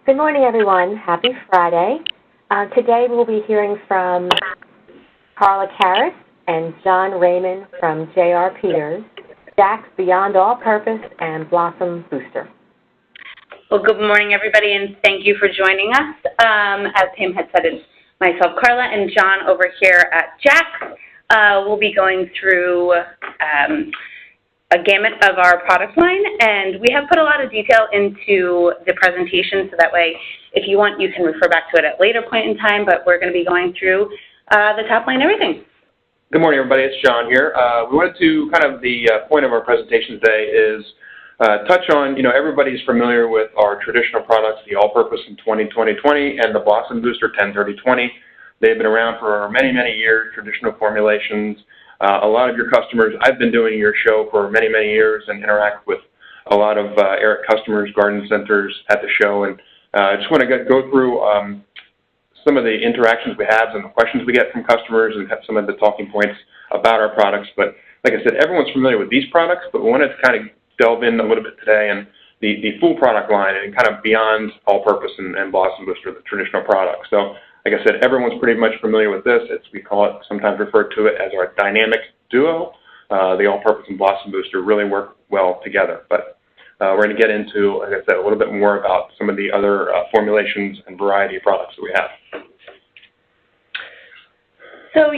Good morning, everyone. Happy Friday. Today we'll be hearing from Carla Karras and John Raymond from J.R. Peters, Jack's Beyond All Purpose, and Blossom Booster. Well, good morning, everybody, and thank you for joining us. As Pam had said, it's myself, Carla, and John over here at Jack's. We'll be going through a gamut of our product line, and we have put a lot of detail into the presentation, so that way, if you want, you can refer back to it at a later point in time, but we're going to be going through the top line everything. Good morning, everybody. It's John here. We wanted to the point of our presentation today is touch on, everybody's familiar with our traditional products, the All-Purpose in 2020 and the Blossom Booster 10-30-20. They've been around for many, many years, traditional formulations. A lot of your customers, I've been doing your show for many, many years and interact with a lot of Arett customers, garden centers at the show. And I just want to go through some of the interactions we have and the questions we get from customers and have some of the talking points about our products. But like I said, everyone's familiar with these products, but we wanted to kind of delve in a little bit today and the full product line and kind of beyond All-Purpose and Blossom Booster, the traditional products. So like I said, everyone's pretty much familiar with this. We call it, sometimes refer to it as our dynamic duo. The All-Purpose and Blossom Booster really work well together. But we're going to get into, like I said, a little bit more about some of the other formulations and variety of products that we have. So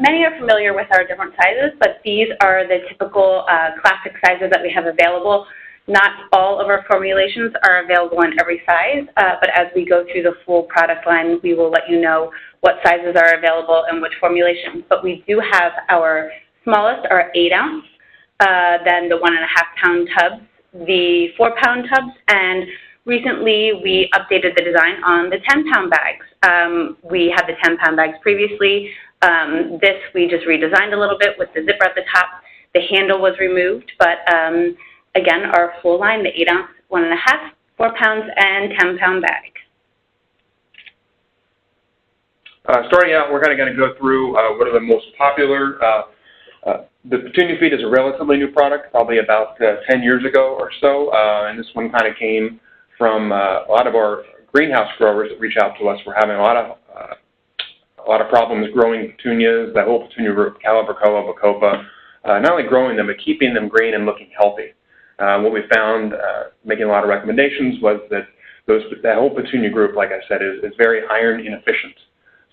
many are familiar with our different sizes, but these are the typical classic sizes that we have available. Not all of our formulations are available in every size, but as we go through the full product line, we will let you know what sizes are available and which formulations. But we do have our smallest are 8 ounce, then the 1.5 pound tubs, the 4 pound tubs, and recently we updated the design on the 10 pound bags. We had the 10 pound bags previously. This we just redesigned a little bit with the zipper at the top. The handle was removed, but again, our full line, the 8 ounce, 1.5, 4 pounds, and 10 pound bag. Starting out, we're going to go through what are the most popular. The Petunia Feed is a relatively new product, probably about 10 years ago or so, and this one kind of came from a lot of our greenhouse growers that reach out to us. We're having a lot of problems growing petunias, that whole petunia group, Calibrachoa, Bacopa, not only growing them, but keeping them green and looking healthy. What we found, making a lot of recommendations, was that that whole petunia group, like I said, is very iron inefficient.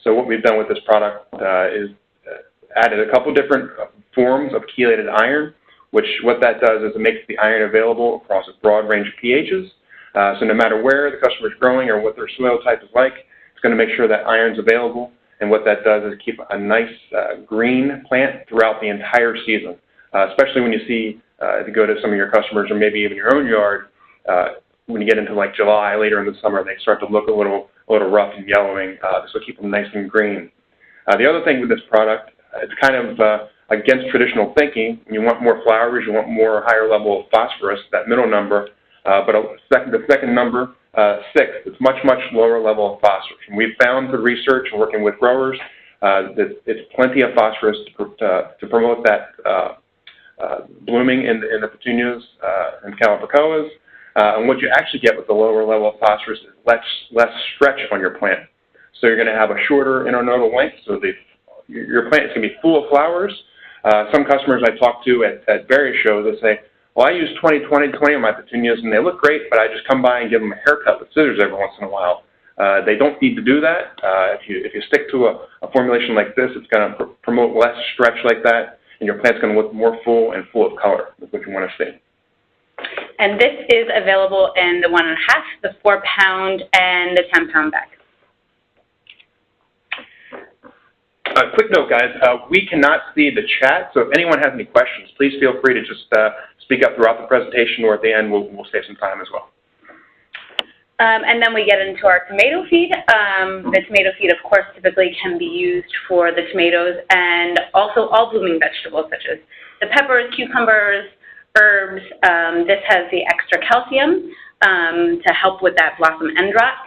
So what we've done with this product is added a couple different forms of chelated iron, which what that does is it makes the iron available across a broad range of pHs. So no matter where the customer is growing or what their soil type is like, it's going to make sure that iron's available. And what that does is keep a nice green plant throughout the entire season, especially when you see, if you go to some of your customers or maybe even your own yard, when you get into like July, later in the summer, they start to look a little rough and yellowing. This will keep them nice and green. The other thing with this product, it's kind of against traditional thinking. You want more flowers, you want more higher level of phosphorus, that middle number, but the second number, 6, it's much, much lower level of phosphorus. And we've found through research and working with growers that it's plenty of phosphorus to promote that blooming in the petunias and calibrachoas. And what you actually get with the lower level of phosphorus is less stretch on your plant. So you're going to have a shorter internodal length, so your plant is going to be full of flowers. Some customers I talk to at various shows, they say, well, I use 20-20-20 on my petunias, and they look great, but I just come by and give them a haircut with scissors every once in a while. They don't need to do that. If you stick to a formulation like this, it's going to promote less stretch like that, and your plant's going to look more full and full of color. That's what you want to see. And this is available in the 1.5, the 4 pound, and the 10 pound bag. Quick note, guys, we cannot see the chat, so if anyone has any questions, please feel free to just speak up throughout the presentation, or at the end we'll save some time as well. And then we get into our tomato feed. The tomato feed, of course, typically can be used for the tomatoes and also all blooming vegetables such as the peppers, cucumbers, herbs. This has the extra calcium to help with that blossom end rot.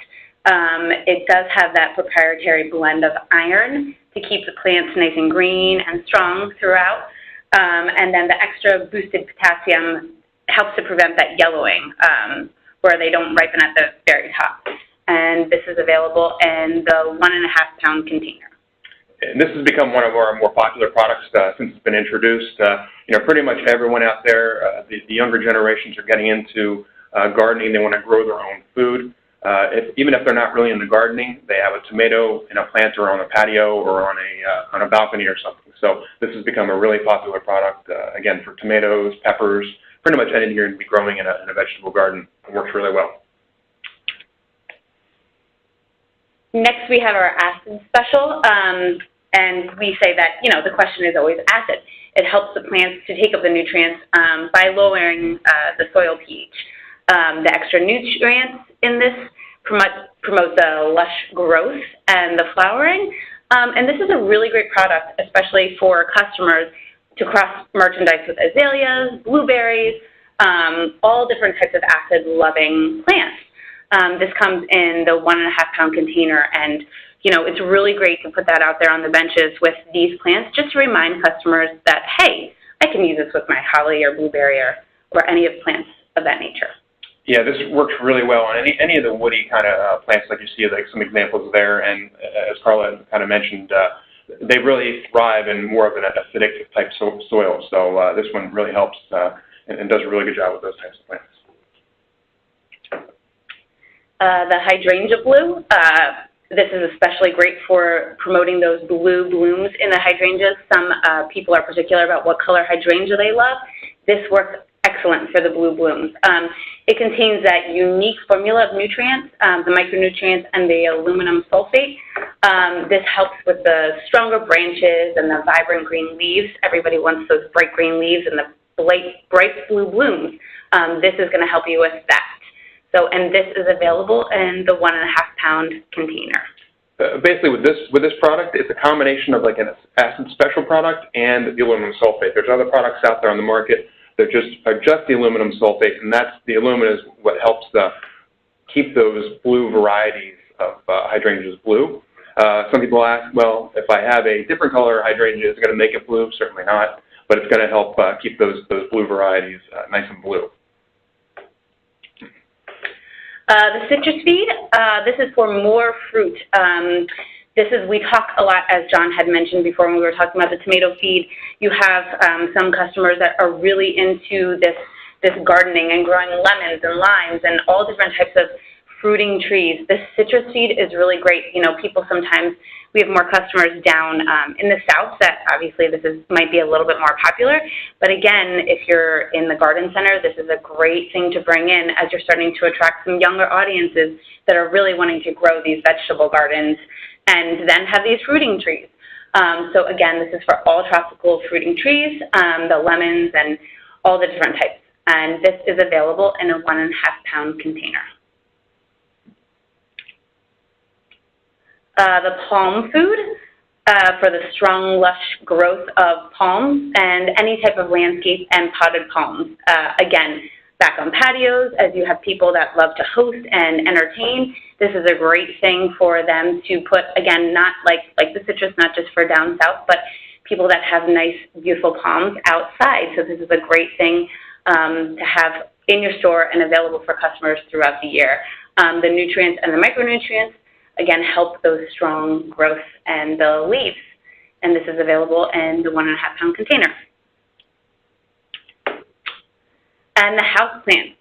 It does have that proprietary blend of iron to keep the plants nice and green and strong throughout. And then the extra boosted potassium helps to prevent that yellowing where they don't ripen at the very top. available in the 1.5-pound container. And this has become one of our more popular products since it's been introduced. Pretty much everyone out there, the younger generations are getting into gardening. They want to grow their own food. Even if they're not really into gardening, they have a tomato in a plant or on a patio or on a balcony or something. So this has become a really popular product, again, for tomatoes, peppers, pretty much anything you're going to be growing in a vegetable garden. It works really well. Next, we have our acid special, and we say that, the question is always acid. It helps the plants to take up the nutrients by lowering the soil pH. The extra nutrients in this promote the lush growth and the flowering, and this is a really great product, especially for customers to cross-merchandise with azaleas, blueberries, all different types of acid-loving plants. This comes in the 1.5-pound container, and it's really great to put that out there on the benches with these plants just to remind customers that, hey, I can use this with my holly or blueberry or any of plants of that nature. Yeah, this works really well on any of the woody kind of plants, like you see, like some examples there. And as Carla kind of mentioned, they really thrive in more of an acidic type soil. So this one really helps and does a really good job with those types of plants. The hydrangea blue. This is especially great for promoting those blue blooms in the hydrangeas. Some people are particular about what color hydrangea they love. This works excellent for the blue blooms. It contains that unique formula of nutrients, the micronutrients and the aluminum sulfate. This helps with the stronger branches and the vibrant green leaves. Everybody wants those bright green leaves and the bright blue blooms. This is going to help you with that. So, and this is available in the 1.5-pound container. Basically, with this product, it's a combination of like an acid special product and the aluminum sulfate. There's other products out there on the market that are just the aluminum sulfate, and the aluminum is what helps keep those blue varieties of hydrangeas blue. Some people ask, well, if I have a different color hydrangea, is it going to make it blue? Certainly not, but it's going to help keep those blue varieties nice and blue. The citrus feed, this is for more fruit. We talk a lot, as John had mentioned before when we were talking about the tomato feed. You have some customers that are really into this gardening and growing lemons and limes and all different types of fruiting trees. This citrus feed is really great. People sometimes, we have more customers down in the south that obviously might be a little bit more popular. But again, if you're in the garden center, this is a great thing to bring in as you're starting to attract some younger audiences that are really wanting to grow these vegetable gardens and then have these fruiting trees. So again, this is for all tropical fruiting trees, the lemons and all the different types. And this is available in a 1.5-pound container. The palm food for the strong, lush growth of palms and any type of landscape and potted palms. Again, back on patios, as you have people that love to host and entertain, this is a great thing for them to put, again, not like the citrus, not just for down south, but people that have nice, beautiful palms outside. So this is a great thing to have in your store and available for customers throughout the year. The nutrients and the micronutrients, again, help those strong growth and the leaves. And this is available in the 1.5-pound container. And the houseplants.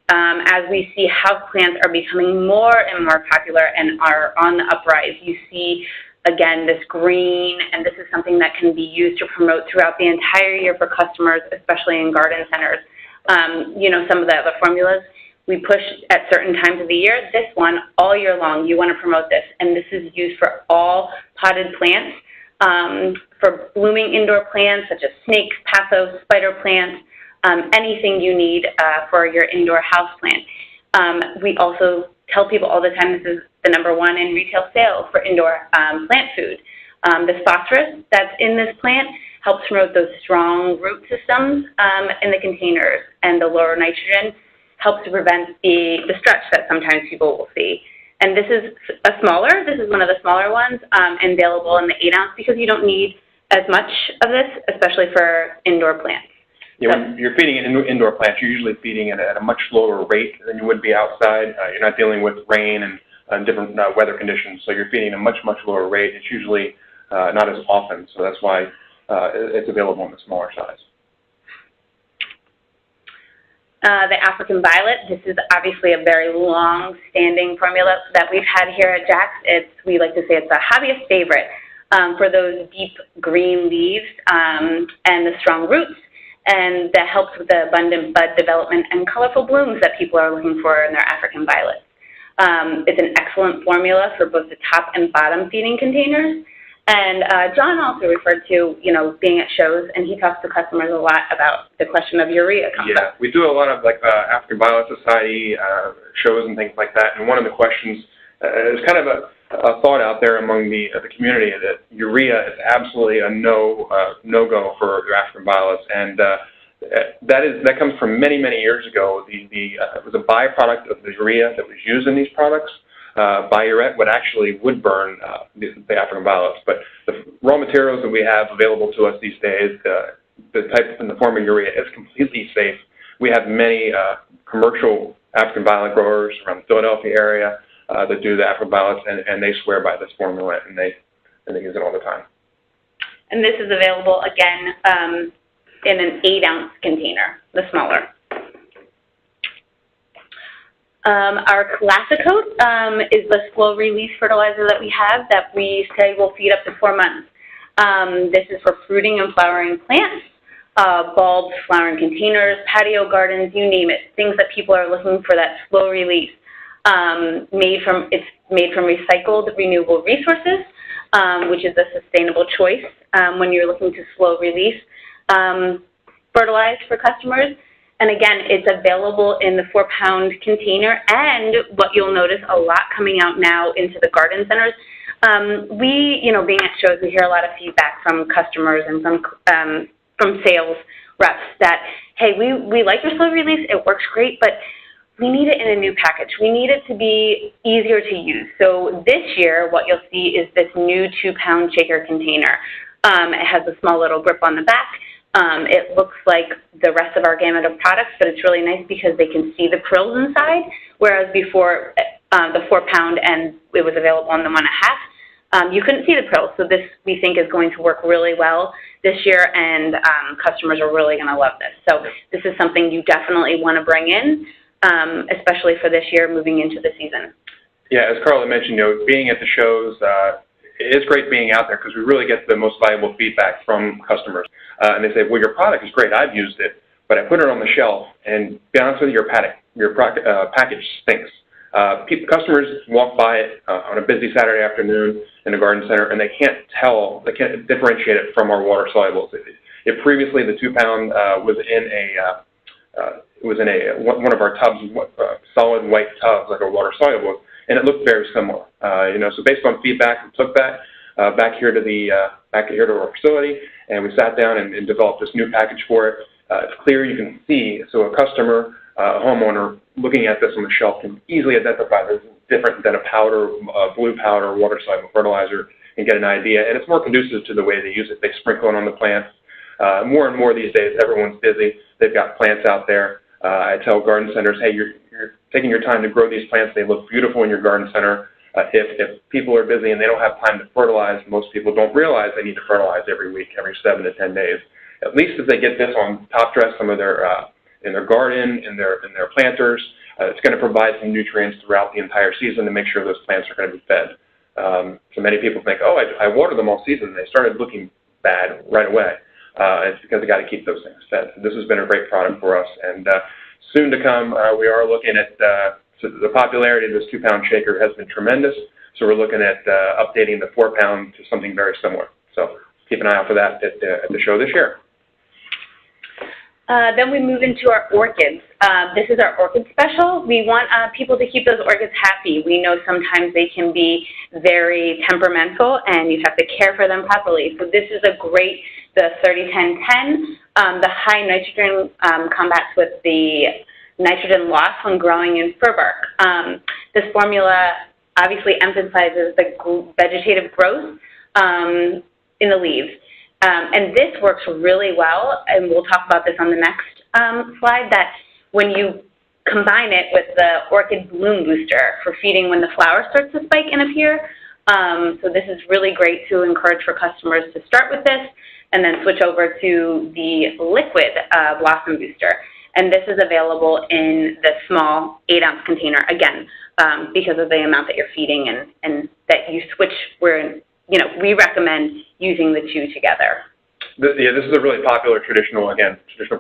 As we see, houseplants are becoming more and more popular and are on the uprise. You see, again, this green, and this is something that can be used to promote throughout the entire year for customers, especially in garden centers. Some of the other formulas we push at certain times of the year. This one, all year long, you want to promote this. And this is used for all potted plants, for blooming indoor plants such as snakes, pathos, spider plants, anything you need for your indoor house plant. We also tell people all the time this is the #1 in retail sales for indoor plant food. The phosphorus that's in this plant helps promote those strong root systems in the containers, and the lower nitrogen helps to prevent the stretch that sometimes people will see. And this is this is one of the smaller ones, and available in the 8-ounce because you don't need as much of this, especially for indoor plants. Yeah, when you're feeding an indoor plant, you're usually feeding it at a much lower rate than you would be outside. You're not dealing with rain and different weather conditions. So you're feeding a much, much lower rate. It's usually not as often, so that's why it's available in the smaller size. The African Violet, this is obviously a very long-standing formula that we've had here at Jack's. We like to say it's a hobbyist favorite for those deep green leaves and the strong roots, and that helps with the abundant bud development and colorful blooms that people are looking for in their African violets. It's an excellent formula for both the top and bottom feeding containers. And John also referred to, being at shows, and he talks to customers a lot about the question of urea concept. Yeah, we do a lot of African Violet Society shows and things like that. And one of the questions is kind of a thought out there among the community that urea is absolutely a no-go for the African violets, and that comes from many, many years ago. It was a byproduct of the urea that was used in these products. By Arett would burn the African violets, but the raw materials that we have available to us these days, the type in the form of urea, is completely safe. We have many commercial African violet growers around the Philadelphia area that do the African violets, and they swear by this formula, and they use it all the time. And this is available again in an 8-ounce container, the smaller. Our Classicoat is the slow-release fertilizer that we have that we say will feed up to 4 months. This is for fruiting and flowering plants, bulbs, flowering containers, patio gardens, you name it, things that people are looking for that slow release. It's made from recycled renewable resources, which is a sustainable choice when you're looking to slow release fertilize for customers. And again, it's available in the 4-pound container, and what you'll notice a lot coming out now into the garden centers. Being at shows, we hear a lot of feedback from customers and from sales reps that, hey, we like your slow release, it works great, but we need it in a new package. We need it to be easier to use. So this year, what you'll see is this new 2-pound shaker container. It has a small little grip on the back. It looks like the rest of our gamut of products, but it's really nice because they can see the prills inside, whereas before the 4-pound and it was available on the 1.5, you couldn't see the prills. So this, we think, is going to work really well this year, and customers are really going to love this. So this is something you definitely want to bring in, especially for this year moving into the season. Yeah, as Carla mentioned, being at the shows, it is great being out there because we really get the most valuable feedback from customers. And they say, well, your product is great, I've used it, but I put it on the shelf, and to be honest with you, your package stinks. Customers walk by it on a busy Saturday afternoon in a garden center, and they can't differentiate it from our water solubles. If previously the 2-pound was in one of our tubs, solid white tubs like a water soluble, and it looked very similar. So based on feedback, we took that back here to our facility, and we sat down and developed this new package for it. It's clear, you can see, so a customer, a homeowner, looking at this on the shelf can easily identify this is different than a powder, blue powder, water-soluble fertilizer, and get an idea. And it's more conducive to the way they use it. They sprinkle it on the plants. More and more these days, everyone's busy. They've got plants out there. I tell garden centers, hey, you're taking your time to grow these plants. They look beautiful in your garden center. If people are busy and they don't have time to fertilize, most people don't realize they need to fertilize every week, every 7 to 10 days. At least if they get this on top dress, some of their in their garden, in their planters, it's going to provide some nutrients throughout the entire season to make sure those plants are going to be fed. So many people think, oh, I watered them all season, and they started looking bad right away. It's because they got to keep those things fed. So this has been a great product for us, and soon to come, we are looking at so the popularity of this 2-pound shaker has been tremendous. So we're looking at updating the 4-pound to something very similar. So keep an eye out for that at the show this year. Then we move into our orchids. This is our orchid special. We want people to keep those orchids happy. We know sometimes they can be very temperamental and you have to care for them properly. So this is a great, the 30-10-10. The high nitrogen combats with the nitrogen loss when growing in fir bark. This formula obviously emphasizes the vegetative growth in the leaves. And this works really well, and we'll talk about this on the next slide, that when you combine it with the Orchid Bloom Booster for feeding when the flower starts to spike and appear. So this is really great to encourage for customers to start with this and then switch over to the liquid Blossom Booster. And this is available in the small 8-ounce container, again, because of the amount that you're feeding and that you switch where, we recommend using the two together. This is a really popular traditional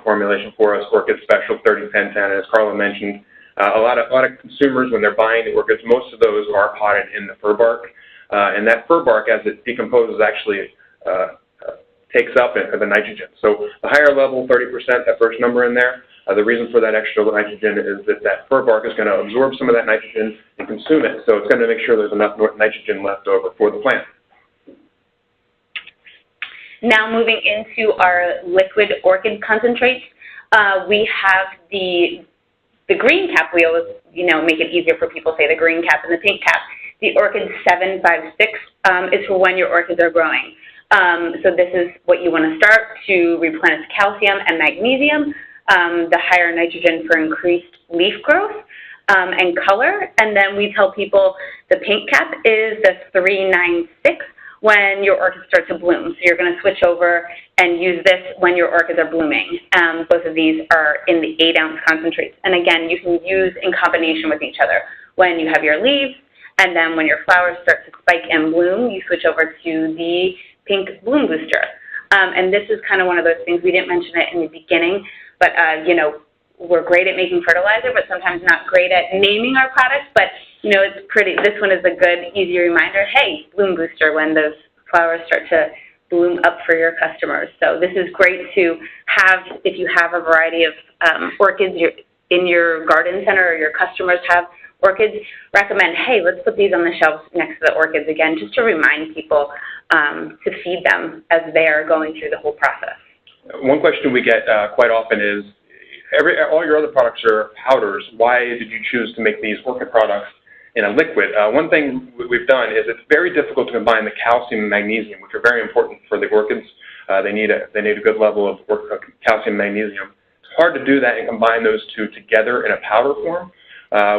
formulation for us, Orchid Special 30-10-10, and as Carla mentioned, a lot of consumers, when they're buying the orchids, most of those are potted in the fir bark, and that fir bark, as it decomposes, actually takes up the nitrogen. So the higher level, 30%, that first number in there, the reason for that extra nitrogen is that fir bark is going to absorb some of that nitrogen and consume it, so it's going to make sure there's enough nitrogen left over for the plant. Now moving into our liquid orchid concentrates, we have the green cap. We always, make it easier for people to say the green cap and the pink cap. The Orchid 756 is for when your orchids are growing. So this is what you want to start to replenish calcium and magnesium, the higher nitrogen for increased leaf growth and color. And then we tell people the pink cap is the 396 when your orchids start to bloom. So you're going to switch over and use this when your orchids are blooming. Both of these are in the 8-ounce concentrates. And again, you can use in combination with each other. When you have your leaves, and then when your flowers start to spike and bloom, you switch over to the pink bloom booster. And this is kind of one of those things, we didn't mention it in the beginning, but we're great at making fertilizer, but sometimes not great at naming our products. But it's pretty. This one is a good, easy reminder. Hey, bloom booster when those flowers start to bloom up for your customers. So this is great to have if you have a variety of orchids in your garden center or your customers have orchids. Recommend, hey, let's put these on the shelves next to the orchids again, just to remind people to feed them as they are going through the whole process. One question we get quite often is, all your other products are powders. Why did you choose to make these orchid products in a liquid? One thing we've done is it's very difficult to combine the calcium and magnesium, which are very important for the orchids. They need a good level of calcium and magnesium. It's hard to do that and combine those two together in a powder form,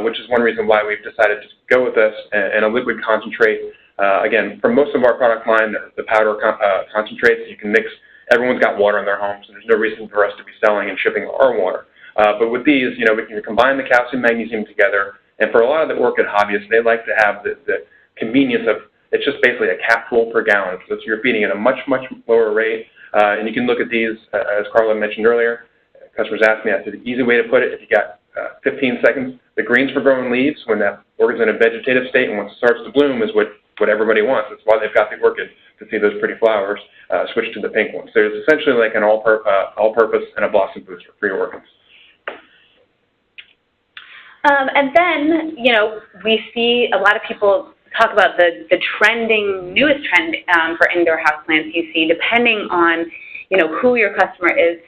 which is one reason why we've decided to go with this in a liquid concentrate. Again, for most of our product line, the powder concentrates, you can mix. Everyone's got water in their homes, and there's no reason for us to be selling and shipping our water. But with these, we can combine the calcium and magnesium together. And for a lot of the orchid hobbyists, they like to have the convenience of, it's just basically a capful per gallon. So you're feeding at a much, much lower rate. And you can look at these, as Carla mentioned earlier, customers ask me, I said, the easy way to put it, if you got 15 seconds, the greens for growing leaves, when that orchid's in a vegetative state and once it starts to bloom is what everybody wants. That's why they've got the orchid, to see those pretty flowers, switch to the pink one. So it's essentially like an all-purpose and a blossom booster for your orchids. And then, we see a lot of people talk about the newest trend for indoor houseplants you see, depending on, who your customer is,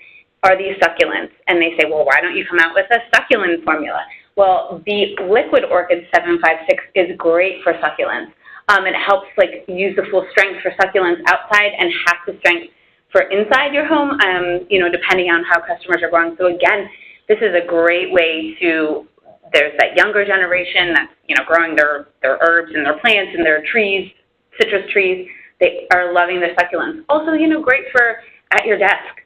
are these succulents. And they say, well, why don't you come out with a succulent formula? Well, the liquid Orchid 756 is great for succulents. It helps use the full strength for succulents outside and half the strength for inside your home, depending on how customers are growing. So again, this is a great way to, there's that younger generation that's, growing their herbs and their plants and their trees, citrus trees. They are loving the succulents. Also, great for at your desk.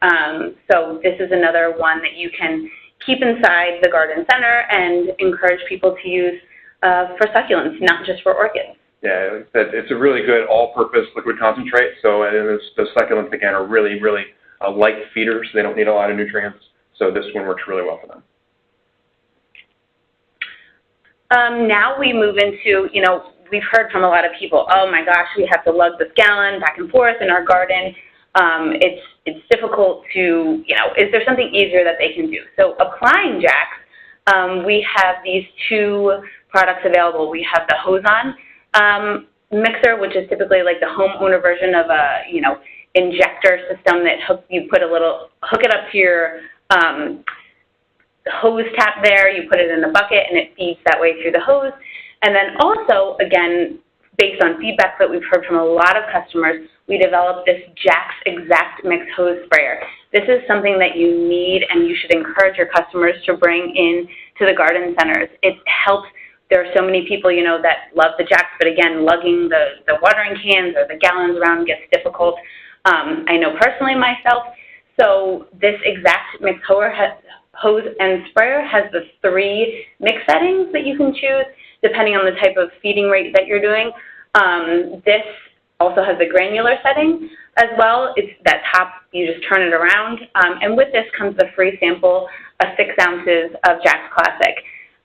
So this is another one that you can keep inside the garden center and encourage people to use for succulents, not just for orchids. Yeah, it's a really good all-purpose liquid concentrate. So the succulents, again, are really, really light feeders. They don't need a lot of nutrients. So this one works really well for them. Now we move into, we've heard from a lot of people, oh my gosh, we have to lug this gallon back and forth in our garden. It's difficult to, is there something easier that they can do? So applying jacks, we have these two products available. We have the hose-on mixer, which is typically like the homeowner version of a, injector system that hook it up to your hose tap there, you put it in the bucket, and it feeds that way through the hose. And then also, again, based on feedback that we've heard from a lot of customers, we developed this Jack's Exact Mix Hose Sprayer. This is something that you need, and you should encourage your customers to bring in to the garden centers. It helps. There are so many people, that love the jacks, but again, lugging the watering cans or the gallons around gets difficult. I know personally myself. So this exact mix hose and sprayer has the 3 mix settings that you can choose depending on the type of feeding rate that you're doing. This also has the granular setting as well. It's that top, you just turn it around. And with this comes the free sample of 6 ounces of Jack's Classic.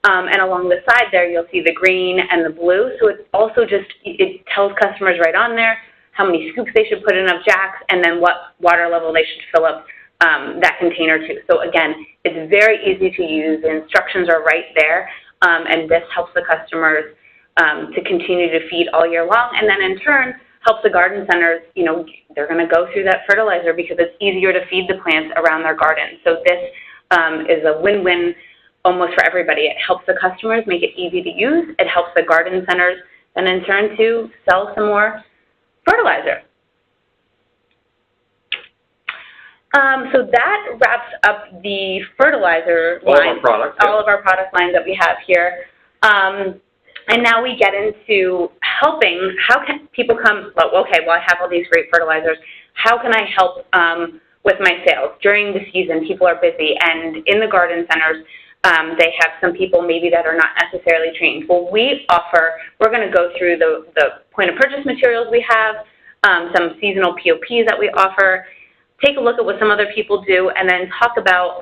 And along the side there, you'll see the green and the blue. So it's also it tells customers right on there how many scoops they should put in of Jack's and then what water level they should fill up that container to. So again, it's very easy to use. The instructions are right there. And this helps the customers to continue to feed all year long. And then in turn, helps the garden centers, they're going to go through that fertilizer because it's easier to feed the plants around their garden. So this is a win-win almost for everybody. It helps the customers, make it easy to use. It helps the garden centers, and in turn to sell some more fertilizer. So that wraps up the fertilizer line, all of our product lines that we have here. And now we get into helping. How can people come, I have all these great fertilizers. How can I help with my sales? During the season, people are busy, and in the garden centers, they have some people maybe that are not necessarily trained. Well, we're going to go through the point of purchase materials we have, some seasonal POPs that we offer, take a look at what some other people do, and then talk about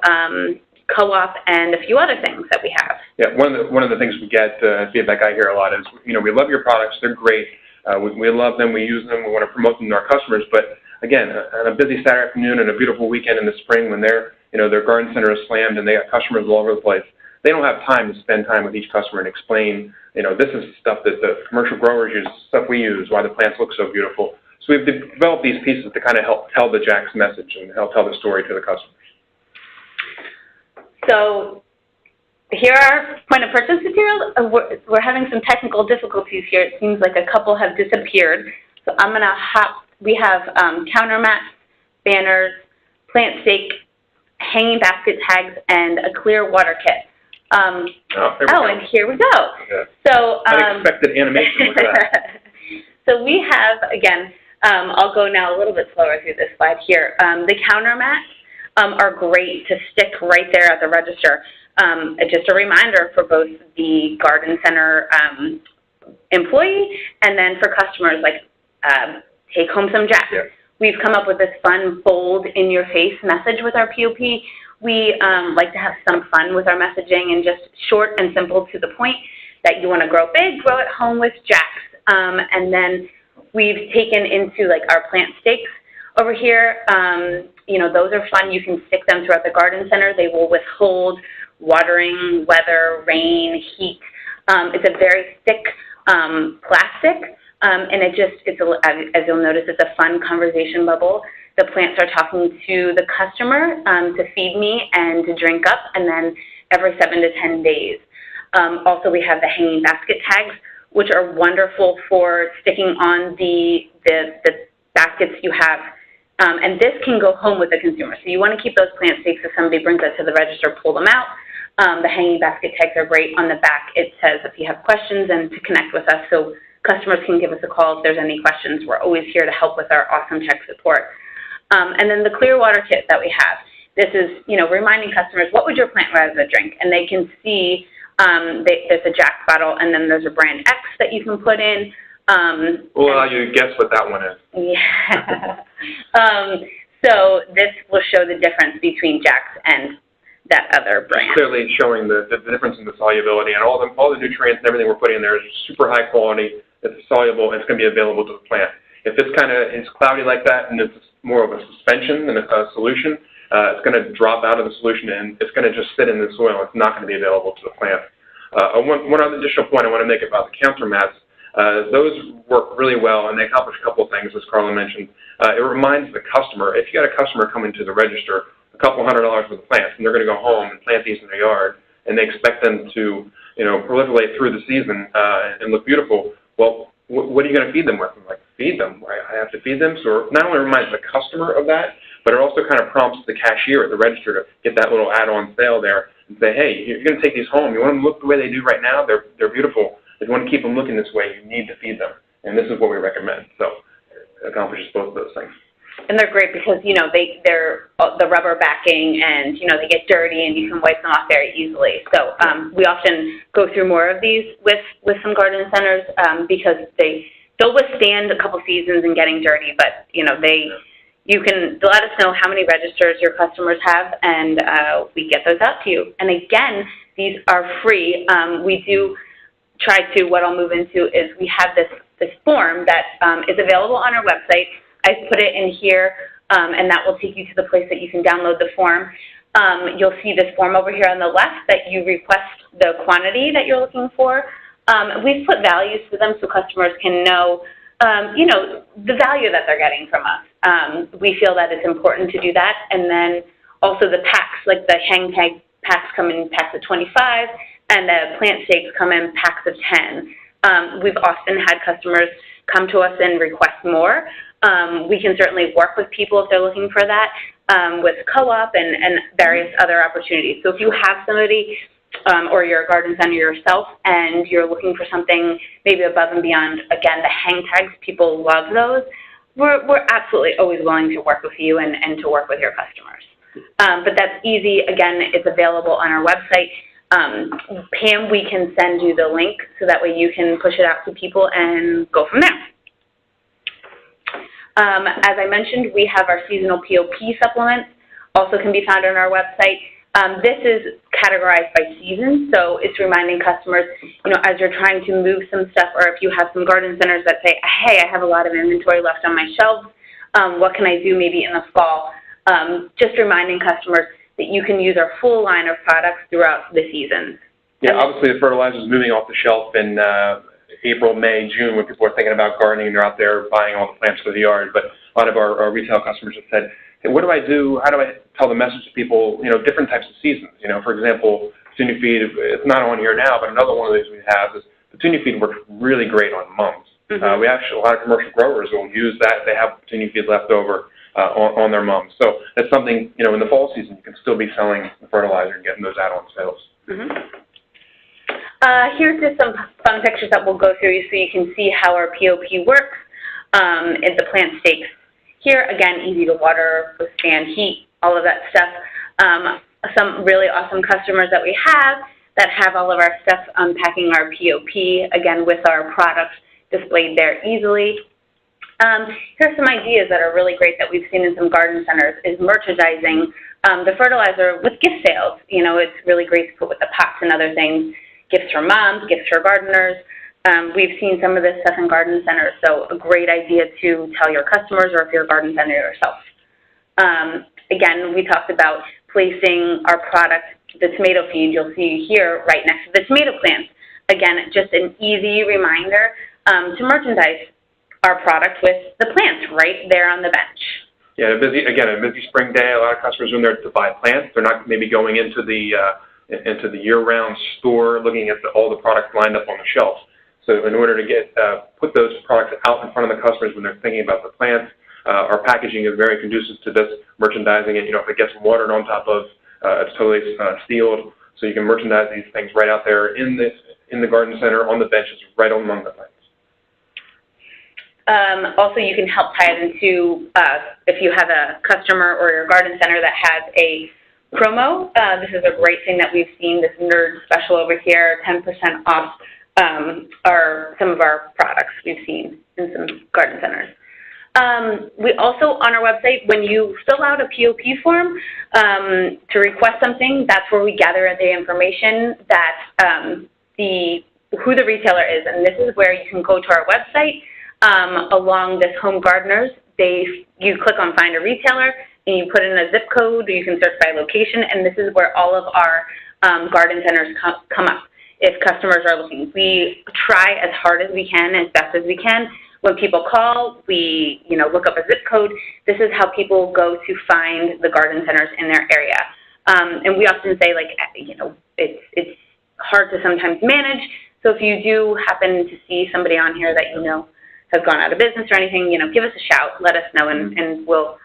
co-op and a few other things that we have. Yeah, one of the things we get feedback I hear a lot is, we love your products, they're great, we love them, we use them, we want to promote them to our customers, but again, on a busy Saturday afternoon and a beautiful weekend in the spring when their garden center is slammed and they got customers all over the place, they don't have time to spend time with each customer and explain, this is stuff that the commercial growers use, stuff we use, why the plants look so beautiful. So we've developed these pieces to kind of help tell the Jack's message and help tell the story to the customers. So here are point of purchase materials. We're having some technical difficulties here. It seems like a couple have disappeared. So I'm going to we have counter mats, banners, plant stake, hanging basket tags, and a clear water kit. And here we go. Okay. So unexpected animation. Look at that. So we have, again, I'll go now a little bit slower through this slide here. The counter mats are great to stick right there at the register. Just a reminder for both the garden center employee and then for customers, like take home some Jack. Yeah. We've come up with this fun, bold, in-your-face message with our POP. We like to have some fun with our messaging and just short and simple to the point that you want to grow big, grow at home with Jack's. And then we've taken into like our plant stakes over here. Those are fun. You can stick them throughout the garden center. They will withhold watering, weather, rain, heat. It's a very thick plastic. And as you'll notice, it's a fun conversation bubble. The plants are talking to the customer to feed me and to drink up, and then every 7 to 10 days. Also, we have the hanging basket tags, which are wonderful for sticking on the baskets you have. And this can go home with the consumer. So you want to keep those plant stakes if somebody brings that to the register, pull them out. The hanging basket tags are great. On the back, it says if you have questions and to connect with us. So customers can give us a call if there's any questions. We're always here to help with our awesome tech support. And then the clear water kit that we have. This is, reminding customers, what would your plant rather drink? And they can see there's a Jack bottle, and then there's a brand X that you can put in. We'll allow you to guess what that one is. Yeah. So this will show the difference between Jack's and that other brand. Clearly showing the difference in the solubility, and all the nutrients and everything we're putting in there is super high quality. It's soluble, and it's going to be available to the plant. If it's cloudy like that and it's more of a suspension than a solution, it's going to drop out of the solution and it's going to just sit in the soil. It's not going to be available to the plant. One other additional point I want to make about the counter mats, those work really well and they accomplish a couple of things, as Carla mentioned. It reminds the customer, if you got a customer coming to the register, a couple $100 worth of plants, and they're going to go home and plant these in their yard, and they expect them to, proliferate through the season and look beautiful. Well, what are you going to feed them with? I'm like, feed them? I have to feed them? So it not only reminds the customer of that, but it also kind of prompts the cashier at the register to get that little add-on sale there. and say, hey, you're going to take these home. You want them to look the way they do right now? They're beautiful. If you want to keep them looking this way, you need to feed them. And this is what we recommend. So it accomplishes both of those things. And they're great because, they're the rubber backing and, they get dirty and you can wipe them off very easily. So we often go through more of these with some garden centers because they'll withstand a couple seasons and getting dirty, but, you can let us know how many registers your customers have, and we get those out to you. And again, these are free. We do try to, what I'll move into is we have this form that is available on our website. I put it in here, and that will take you to the place that you can download the form. You'll see this form over here on the left that you request the quantity that you're looking for. We've put values to them so customers can know, the value that they're getting from us. We feel that it's important to do that. And then also the packs, like the hang tag packs come in packs of 25, and the plant stakes come in packs of 10. We've often had customers come to us and request more. We can certainly work with people if they're looking for that, with co-op and various other opportunities. So if you have somebody or you're a garden center yourself and you're looking for something maybe above and beyond, again, the hang tags, people love those. We're absolutely always willing to work with you and to work with your customers. But that's easy. Again, it's available on our website. Pam, we can send you the link so that way you can push it out to people and go from there. As I mentioned, we have our seasonal POP supplements, also can be found on our website. This is categorized by season, so it's reminding customers, as you're trying to move some stuff, or if you have some garden centers that say, hey, I have a lot of inventory left on my shelves, what can I do maybe in the fall? Just reminding customers that you can use our full line of products throughout the season. Yeah, obviously the fertilizer is moving off the shelf in April, May, June, when people are thinking about gardening and they're out there buying all the plants for the yard. But a lot of our retail customers have said, hey, what do I do? How do I tell the message to people, different types of seasons? For example, petunia feed, it's not on here now, but another one of these we have is petunia feed works really great on mums. Mm-hmm. We actually, a lot of commercial growers will use that. They have petunia feed left over on their mums. So that's something, in the fall season, you can still be selling the fertilizer and getting those add-on sales. Mm-hmm. Here's just some fun pictures that we'll go through so you can see how our POP works in the plant stakes. Here, again, easy to water, withstand heat, all of that stuff. Some really awesome customers that we have that have all of our stuff unpacking our POP, again, with our products displayed there easily. Here's some ideas that are really great that we've seen in some garden centers is merchandising the fertilizer with gift sales. It's really great to put with the pots and other things, gifts for moms, gifts for gardeners. We've seen some of this stuff in garden centers, so a great idea to tell your customers or if you're a garden center yourself. Again, we talked about placing our product, the tomato feed you'll see here right next to the tomato plants. Again, just an easy reminder to merchandise our product with the plants right there on the bench. Yeah, a busy spring day. A lot of customers are in there to buy plants. They're not maybe going into the year-round store looking at all the products lined up on the shelf. So in order to put those products out in front of the customers when they're thinking about the plants, our packaging is very conducive to this, merchandising it. If it gets watered on top of, it's totally sealed, so you can merchandise these things right out there in the garden center, on the benches, right among the plants. Also, you can help tie it into, if you have a customer or your garden center that has a promo, this is a great thing that we've seen, this nerd special over here, 10% off some of our products we've seen in some garden centers. We also, on our website, when you fill out a POP form to request something, that's where we gather the information that who the retailer is, and this is where you can go to our website along this Home Gardeners. You click on Find a Retailer, and you put in a zip code, or you can search by location, and this is where all of our garden centers come up. If customers are looking, we try as hard as we can, as best as we can. When people call, we look up a zip code. This is how people go to find the garden centers in their area. And we often say, it's hard to sometimes manage. So if you do happen to see somebody on here that has gone out of business or anything, give us a shout, let us know, and we'll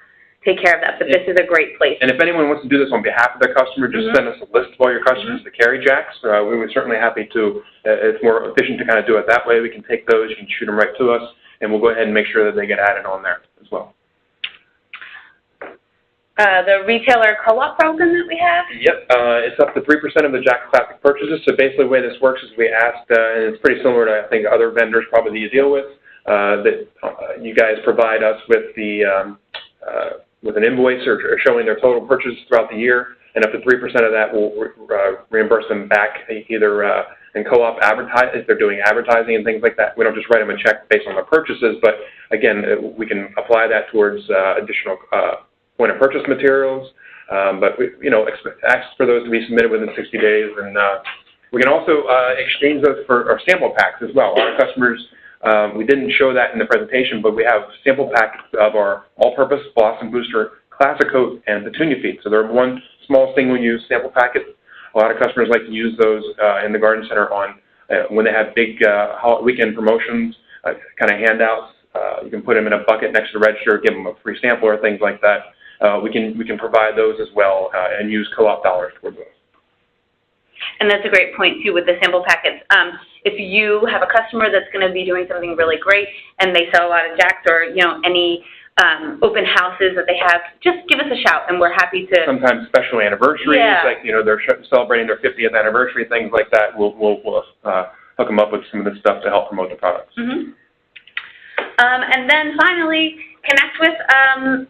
take care of that. But this is a great place. And if anyone wants to do this on behalf of their customer, just send us a list of all your customers that carry jacks. We would certainly happy to. It's more efficient to kind of do it that way. We can take those, you can shoot them right to us, and we'll go ahead and make sure that they get added on there as well. The retailer co-op program that we have? Yep, it's up to 3% of the Jack Classic purchases. So basically the way this works is we asked, and it's pretty similar to I think other vendors probably that you deal with, that you guys provide us with with an invoice or showing their total purchases throughout the year, and up to 3% of that will reimburse them back either in co-op if they're doing advertising and things like that. We don't just write them a check based on their purchases, but again, we can apply that towards additional point of purchase materials, but we, ask for those to be submitted within 60 days, and we can also exchange those for our sample packs as well. A lot of customers, we didn't show that in the presentation, but we have sample packs of our all-purpose Blossom Booster Classic Coat and Petunia Feed. So they're one small single-use sample packet. A lot of customers like to use those in the garden center on when they have big weekend promotions, kind of handouts. You can put them in a bucket next to the register, give them a free sample or things like that. We can provide those as well and use co-op dollars towards those. And that's a great point, too, with the sample packets. If you have a customer that's going to be doing something really great and they sell a lot of jacks or, any open houses that they have, just give us a shout, and we're happy to. Sometimes special anniversaries, like, they're celebrating their 50th anniversary, things like that. We'll hook them up with some of this stuff to help promote the products. And then finally, connect with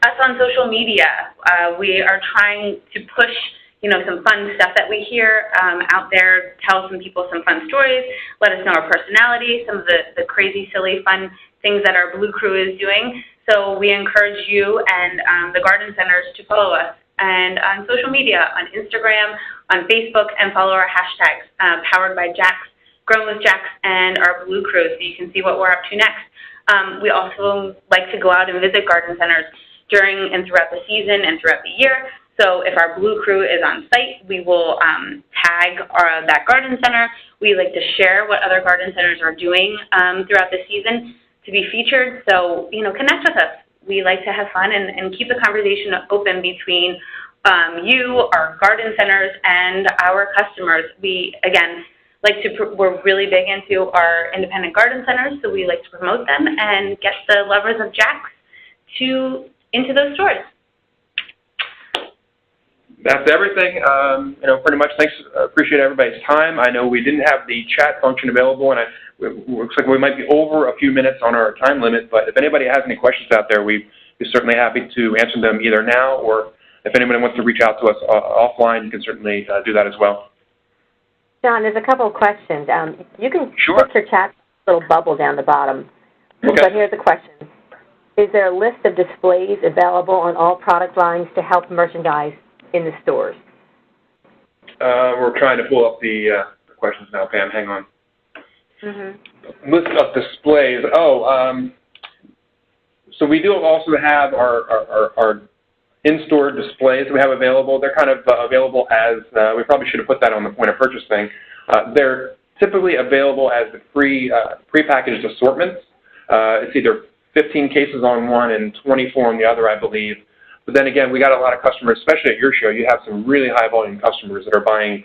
us on social media. We are trying to push, some fun stuff that we hear out there, tell some people some fun stories, let us know our personality, some of the crazy, silly, fun things that our Blue Crew is doing. So we encourage you and the garden centers to follow us and on social media, on Instagram, on Facebook, and follow our hashtags, powered by Jack's, Grown with Jack's, and our Blue Crew, so you can see what we're up to next. We also like to go out and visit garden centers during and throughout the season and throughout the year. So if our Blue Crew is on site, we will tag that garden center. We like to share what other garden centers are doing throughout the season to be featured. So, connect with us. We like to have fun and keep the conversation open between you, our garden centers, and our customers. We, again, we're really big into our independent garden centers, so we like to promote them and get the lovers of Jack's into those stores. That's everything. Pretty much. Thanks. Appreciate everybody's time. I know we didn't have the chat function available, and it looks like we might be over a few minutes on our time limit. But if anybody has any questions out there, we'd be certainly happy to answer them either now, or if anybody wants to reach out to us offline, you can certainly do that as well. John, there's a couple of questions. You can Sure. put your chat little bubble down the bottom. Okay. But here's the question. Is there a list of displays available on all product lines to help merchandise in the stores? We're trying to pull up the questions now, Pam. Hang on. List of displays. So we do also have our in-store displays we have available. They're kind of available as, we probably should have put that on the point of purchase thing. They're typically available as the pre-packaged assortments. It's either 15 cases on one and 24 on the other, I believe. But then again, we got a lot of customers, especially at your show. You have some really high volume customers that are buying,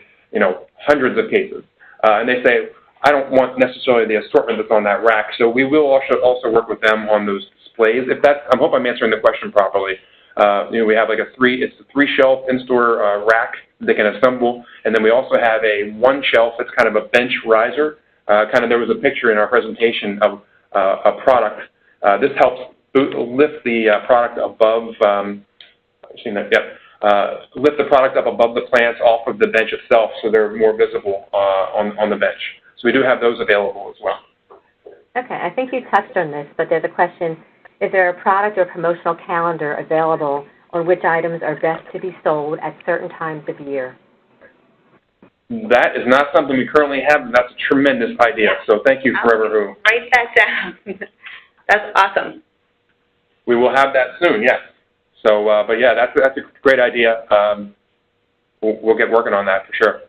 hundreds of cases. And they say, I don't want necessarily the assortment that's on that rack. So we will also work with them on those displays. I hope I'm answering the question properly. We have like a 3-shelf in-store rack they can assemble, and then we also have a 1-shelf that's kind of a bench riser. There was a picture in our presentation of a product. This helps lift the product above. Lift the product up above the plants off of the bench itself, so they're more visible on the bench. So we do have those available as well. Okay, I think you touched on this, but there's a question. Is there a product or promotional calendar available on which items are best to be sold at certain times of year? That is not something we currently have, and that's a tremendous idea. So thank you, Forever Who. Write that down. That's awesome. We will have that soon, yes. So, but yeah, that's a great idea. We'll get working on that for sure.